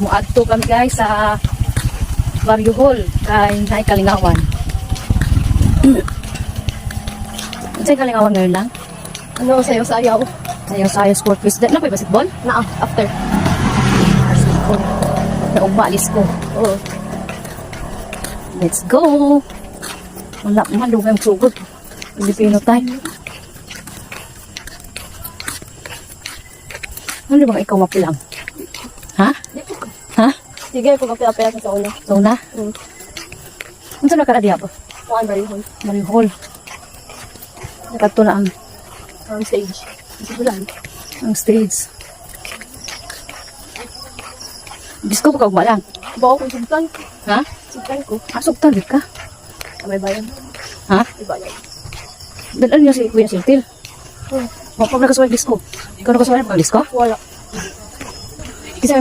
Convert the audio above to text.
Muadto kami guys sa Barrio Hall kay Nay Kalingawan. Unsay Kalingawan ngayon lang? Ano, sayaw-sayaw. Sayaw sport quiz. Na pa basketball? Na, after. Basketball. Naumalis ko. Oo. Let's go. Wala man lugang sugod. Pilipino tayo. Ano ba ikaw mapilang? Ha? Ha? Sige, kung kapila-pila sa una. So na? Ano sa nakara diya ba? Kuhaan ba rin Mario Hall. Nakato na ang stage. Sige lang. ang stage. Disco pa kag malang. Bawa ko sugtan. Ha? Sugtan ko. Asok tali ka. May bayan. Ha? May bayan. Dalan niya si Kuya Siltil. Mo pa nagkasuway disco. Ikaw nagkasuway pag disco? Wala. Kisa